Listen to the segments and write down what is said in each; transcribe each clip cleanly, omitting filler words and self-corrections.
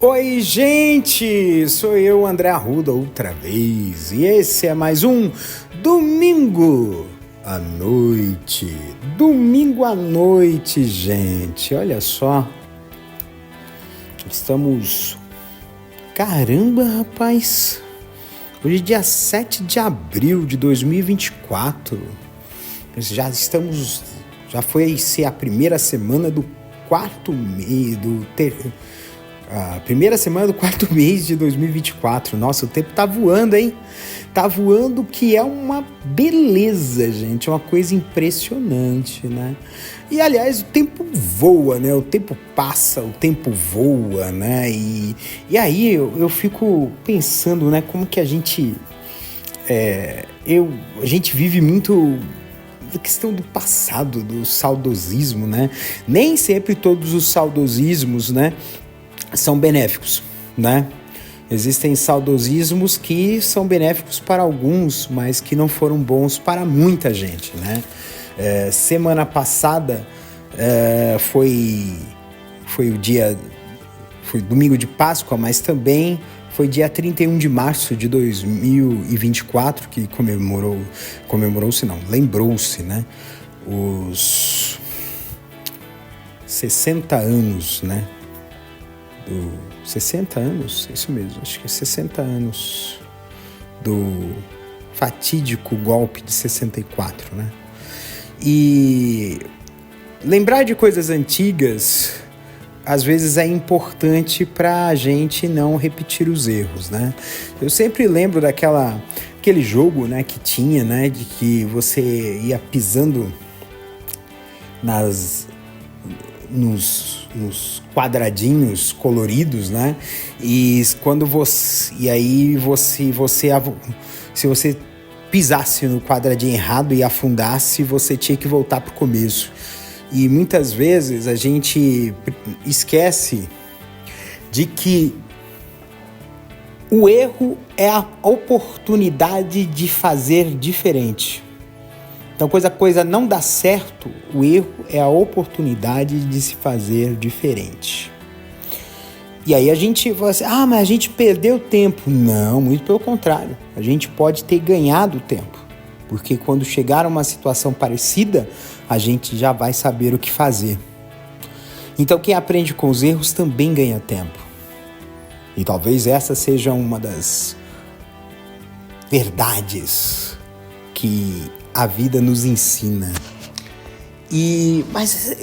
Oi, gente! Sou eu, André Arruda, outra vez. E esse é mais um Domingo à Noite. Domingo à noite, gente. Olha só. Estamos... Caramba, rapaz. Hoje é dia 7 de abril de 2024. Já foi ser a primeira semana do quarto mês, a primeira semana do quarto mês de 2024. Nossa, o tempo tá voando, hein? Tá voando, que é uma beleza, gente. É uma coisa impressionante, né? E, aliás, o tempo voa, né? O tempo passa, o tempo voa, né? E aí eu fico pensando, né? Como que a gente... A gente vive muito... a questão do passado, do saudosismo, né? Nem sempre todos os saudosismos, né, são benéficos, né? Existem saudosismos que são benéficos para alguns, mas que não foram bons para muita gente, né? Semana passada foi domingo de Páscoa, mas também foi dia 31 de março de 2024 que comemorou-se, não, lembrou-se, né? Os 60 anos, né? 60 anos, isso mesmo, acho que é 60 anos do fatídico golpe de 64, né? E lembrar de coisas antigas às vezes é importante para a gente não repetir os erros, né? Eu sempre lembro aquele jogo, né, que tinha, né, de que você ia pisando nos quadradinhos coloridos, né? Se você pisasse no quadradinho errado e afundasse, você tinha que voltar pro começo. E muitas vezes a gente esquece de que o erro é a oportunidade de fazer diferente. Então, coisa não dá certo, o erro é a oportunidade de se fazer diferente. E aí a gente fala assim, mas a gente perdeu tempo. Não, muito pelo contrário. A gente pode ter ganhado tempo. Porque quando chegar a uma situação parecida, a gente já vai saber o que fazer. Então, quem aprende com os erros também ganha tempo. E talvez essa seja uma das verdades que a vida nos ensina. Mas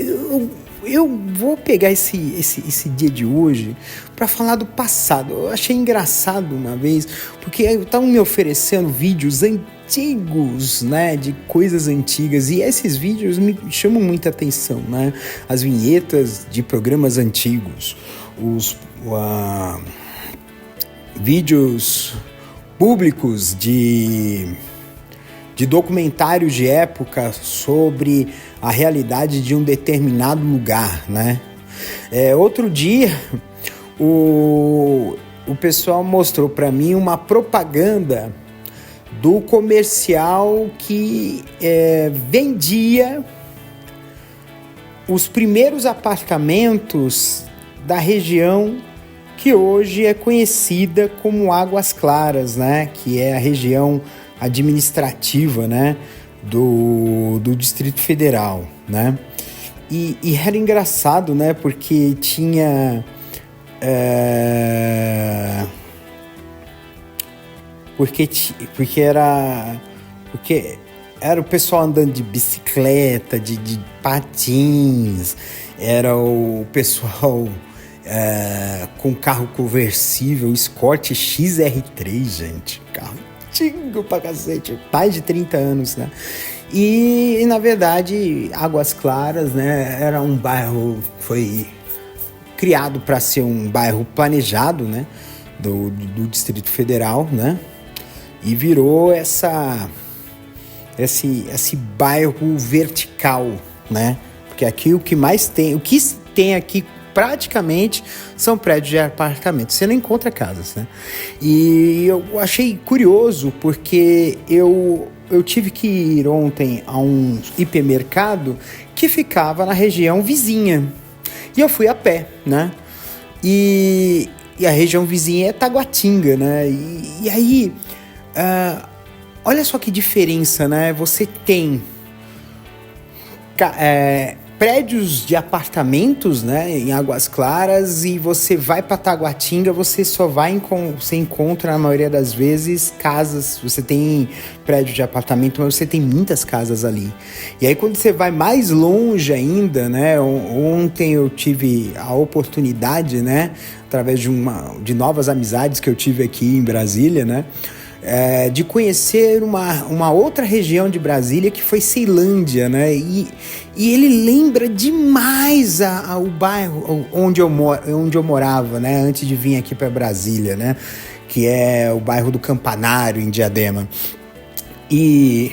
eu vou pegar esse dia de hoje para falar do passado. Eu achei engraçado uma vez, porque estavam me oferecendo vídeos antigos, né, de coisas antigas, e esses vídeos me chamam muita atenção, né? As vinhetas de programas antigos, os vídeos públicos de documentários de época sobre a realidade de um determinado lugar, né? Outro dia, o pessoal mostrou para mim uma propaganda do comercial que vendia os primeiros apartamentos da região que hoje é conhecida como Águas Claras, né? Que é a região administrativa, né, do Distrito Federal, né? E era engraçado, né, porque tinha porque era o pessoal andando de bicicleta, de patins, era o pessoal com carro conversível, Escort XR3, gente, carro antigo pra cacete, mais de 30 anos, né? E na verdade, Águas Claras, né, era um bairro, foi criado para ser um bairro planejado, né, do Distrito Federal, né? E virou esse bairro vertical, né? Porque aqui o que se tem aqui praticamente são prédios de apartamentos. Você não encontra casas, né? E eu achei curioso porque eu tive que ir ontem a um hipermercado que ficava na região vizinha. E eu fui a pé, né? E e a região vizinha é Taguatinga, né? E aí, olha só que diferença, né? Você tem prédios de apartamentos, né, em Águas Claras, e você vai para Taguatinga, você encontra na maioria das vezes casas. Você tem prédio de apartamento, mas você tem muitas casas ali. E aí quando você vai mais longe ainda, né, ontem eu tive a oportunidade, né, através de novas amizades que eu tive aqui em Brasília, né, de conhecer uma outra região de Brasília, que foi Ceilândia, né? E ele lembra demais o bairro onde eu morava, né? Antes de vir aqui para Brasília, né? Que é o bairro do Campanário, em Diadema. E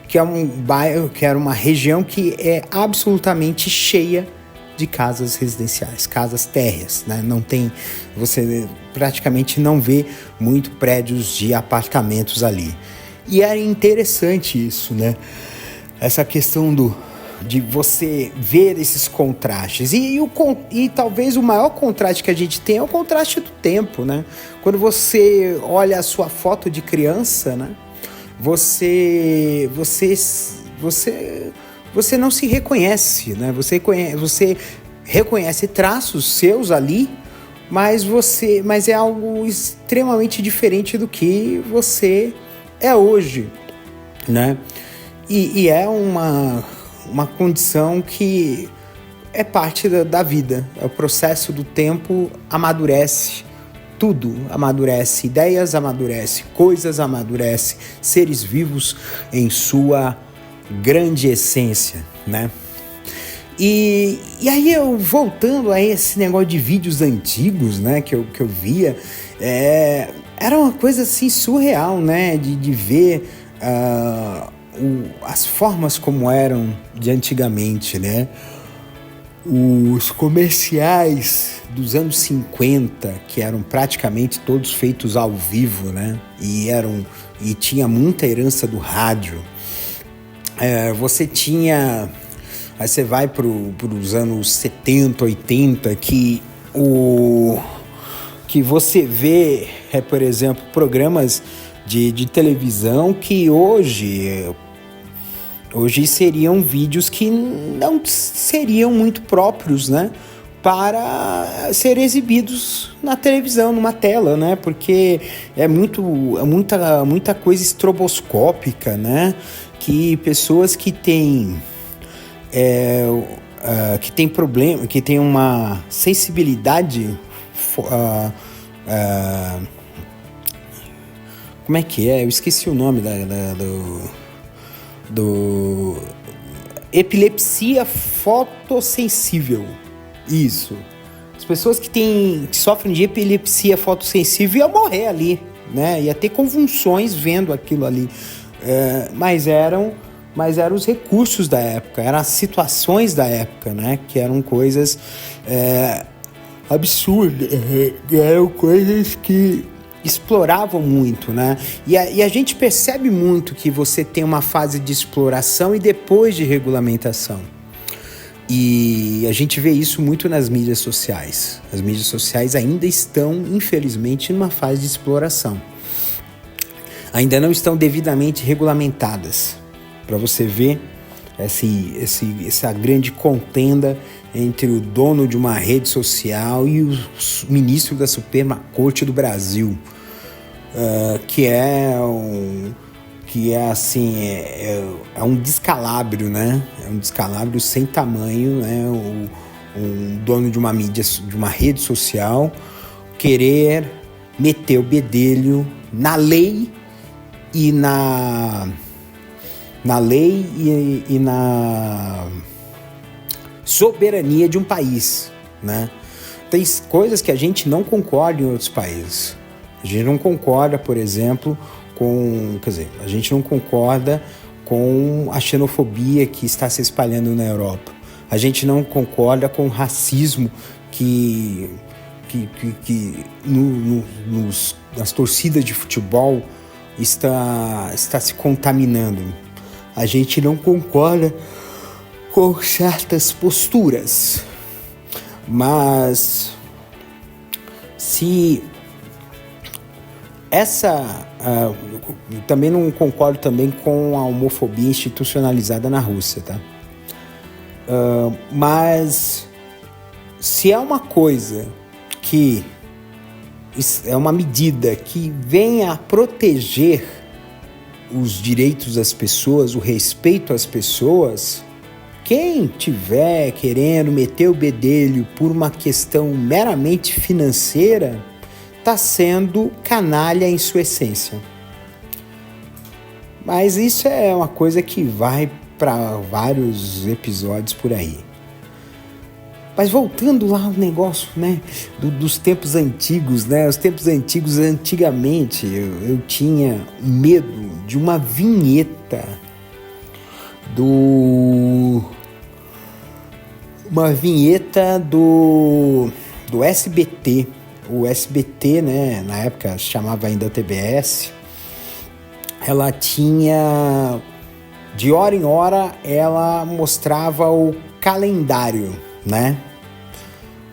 que é um bairro, que era uma região que é absolutamente cheia de casas residenciais, casas térreas, né? Você praticamente não vê muito prédios de apartamentos ali. E é interessante isso, né? Essa questão de você ver esses contrastes. E talvez o maior contraste que a gente tem é o contraste do tempo, né? Quando você olha a sua foto de criança, né? Você não se reconhece, né? Você reconhece traços seus ali, mas é algo extremamente diferente do que você é hoje, né? E é uma condição que é parte da vida. É o processo do tempo, amadurece. Tudo amadurece, ideias amadurece, coisas amadurece, seres vivos em sua grande essência, né? E aí eu voltando a esse negócio de vídeos antigos, né, que eu via, era uma coisa assim surreal, né, de ver as formas como eram de antigamente, né? Os comerciais dos anos 50, que eram praticamente todos feitos ao vivo, né? E tinha muita herança do rádio. Aí você vai para os anos 70, 80, que você vê, por exemplo, programas de televisão que hoje seriam vídeos que não seriam muito próprios, né, para ser exibidos na televisão, numa tela, né, porque é muita coisa estroboscópica, né, que pessoas que têm problema, que tem uma sensibilidade, como é que é? Eu esqueci o nome do epilepsia fotossensível. Isso. As pessoas que sofrem de epilepsia fotossensível iam morrer ali, né? Ia ter convulsões vendo aquilo ali. Mas eram os recursos da época, eram as situações da época, né? Que eram coisas absurdas, eram coisas que exploravam muito, né? E a gente percebe muito que você tem uma fase de exploração e depois de regulamentação. E a gente vê isso muito nas mídias sociais. As mídias sociais ainda estão, infelizmente, numa fase de exploração. Ainda não estão devidamente regulamentadas. Para você ver essa grande contenda entre o dono de uma rede social e o ministro da Suprema Corte do Brasil, que é um descalabro, né? É um descalabro sem tamanho, né? Um dono de uma rede social querer meter o bedelho na lei e na soberania de um país, né? Tem coisas que a gente não concorda em outros países. A gente não concorda, por exemplo, a gente não concorda com a xenofobia que está se espalhando na Europa. A gente não concorda com o racismo que nas torcidas de futebol está se contaminando. A gente não concorda com certas posturas, mas se também não concordo também com a homofobia institucionalizada na Rússia, tá? Mas se é uma coisa que é uma medida que vem a proteger os direitos das pessoas, o respeito às pessoas, quem tiver querendo meter o bedelho por uma questão meramente financeira está sendo canalha em sua essência. Mas isso é uma coisa que vai para vários episódios por aí. Mas voltando lá ao negócio, né, dos tempos antigos, né? Os tempos antigos, antigamente, eu tinha medo de uma vinheta do SBT. O SBT, né, na época chamava ainda TBS, ela tinha, de hora em hora, ela mostrava o calendário, né?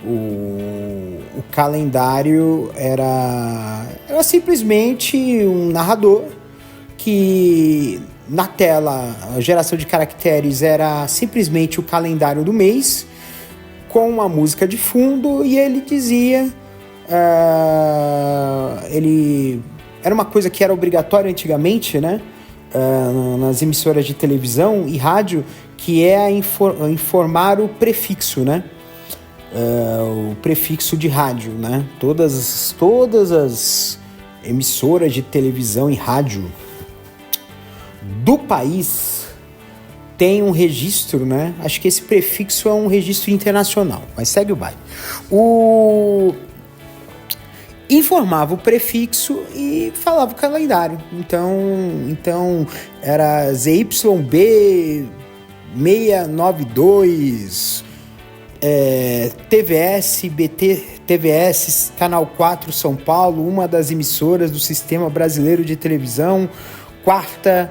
O calendário era simplesmente um narrador que na tela, a geração de caracteres era simplesmente o calendário do mês com uma música de fundo e ele dizia... ele era uma coisa que era obrigatória antigamente, né? Nas emissoras de televisão e rádio, que é informar o prefixo, né? O prefixo de rádio, né? Todas as emissoras de televisão e rádio do país tem um registro, né? Acho que esse prefixo é um registro internacional, mas segue o baile. Informava o prefixo e falava o calendário. Então era ZYB 692, TVS, Canal 4 São Paulo, uma das emissoras do Sistema Brasileiro de Televisão, quarta,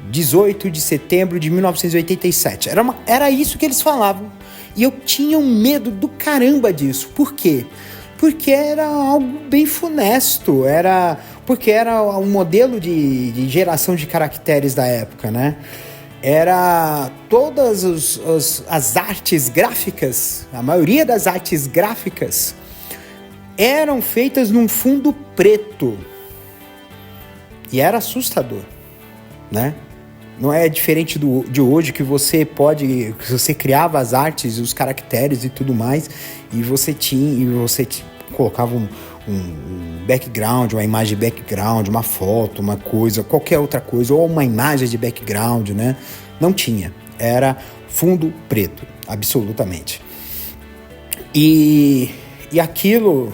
18 de setembro de 1987. Era isso que eles falavam. E eu tinha um medo do caramba disso. Por quê? Porque era algo bem funesto, porque era um modelo de geração de caracteres da época, né? Era todas as artes gráficas, a maioria das artes gráficas eram feitas num fundo preto. E era assustador, né? Não é diferente de hoje, que você criava as artes, os caracteres e tudo mais, e você colocava um background, uma imagem de background, uma foto, uma coisa, qualquer outra coisa, ou uma imagem de background, né? Não tinha. Era fundo preto, absolutamente. E aquilo,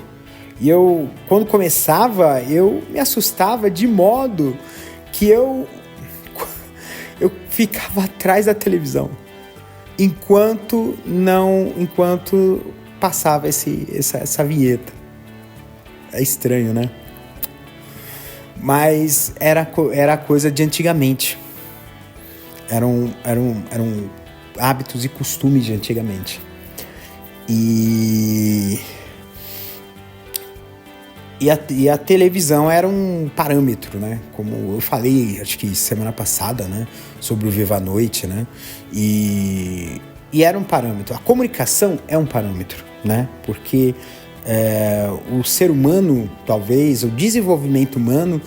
quando começava, eu me assustava de modo que eu ficava atrás da televisão enquanto passava essa vinheta. É estranho, né? Mas era coisa de antigamente. Eram hábitos e costumes de antigamente. E a televisão era um parâmetro, né? Como eu falei, acho que semana passada, né? Sobre o Viva a Noite, né? E era um parâmetro. A comunicação é um parâmetro, né? Porque o ser humano, talvez, o desenvolvimento humano,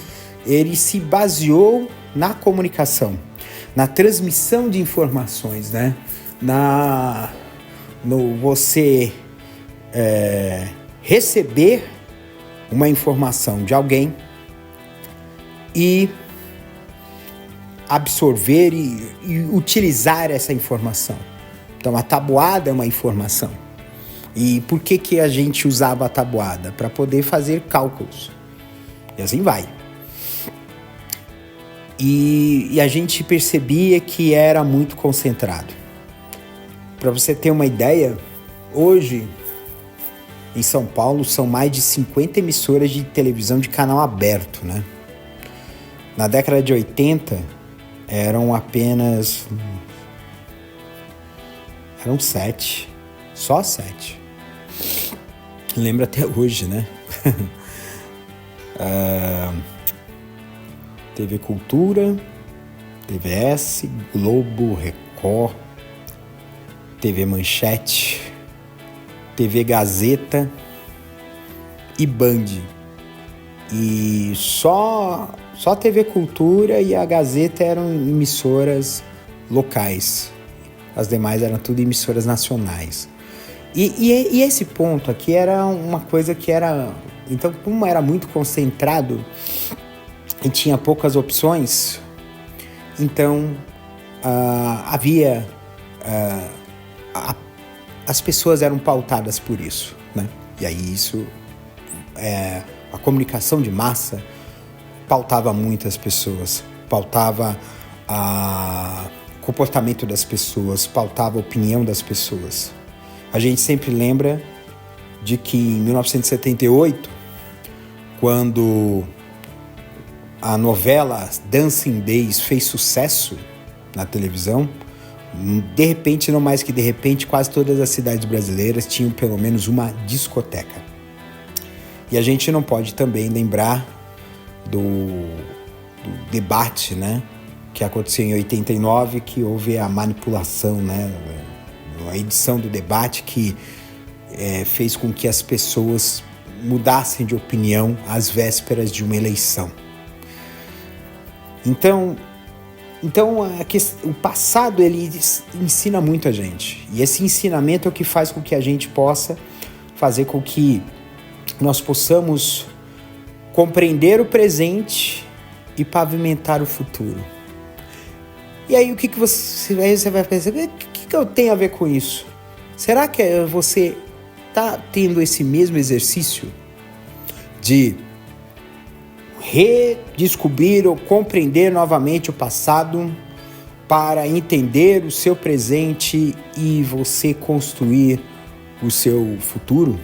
ele se baseou na comunicação, na transmissão de informações, né? No você receber uma informação de alguém e absorver e utilizar essa informação. Então, a tabuada é uma informação. E por que a gente usava a tabuada? Para poder fazer cálculos. E assim vai. E a gente percebia que era muito concentrado. Para você ter uma ideia, hoje, em São Paulo, são mais de 50 emissoras de televisão de canal aberto, né? Na década de 80, eram 7. Só 7. lembro até hoje, né? TV Cultura, TVS, Globo, Record, TV Manchete, TV Gazeta e Band. E só a TV Cultura e a Gazeta eram emissoras locais. As demais eram tudo emissoras nacionais. E esse ponto aqui era uma coisa que era... Então, como era muito concentrado e tinha poucas opções, então havia... as pessoas eram pautadas por isso, né? E aí isso... a comunicação de massa pautava muitas pessoas, pautava o comportamento das pessoas, pautava a opinião das pessoas. A gente sempre lembra de que em 1978, quando a novela Dancing Days fez sucesso na televisão, de repente, não mais que de repente, quase todas as cidades brasileiras tinham pelo menos uma discoteca. E a gente não pode também lembrar do debate, né, que aconteceu em 89, que houve a manipulação, né, a edição do debate que fez com que as pessoas mudassem de opinião às vésperas de uma eleição. Então o passado ele ensina muito a gente. E esse ensinamento é o que faz com que a gente possa fazer com que nós possamos compreender o presente e pavimentar o futuro. E aí o que você vai pensar? O que eu tenho a ver com isso? Será que você está tendo esse mesmo exercício de redescobrir ou compreender novamente o passado para entender o seu presente e você construir o seu futuro?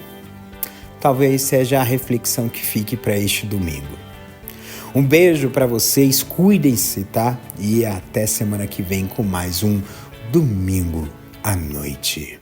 Talvez seja a reflexão que fique para este domingo. Um beijo para vocês, cuidem-se, tá? E até semana que vem com mais um Domingo à Noite.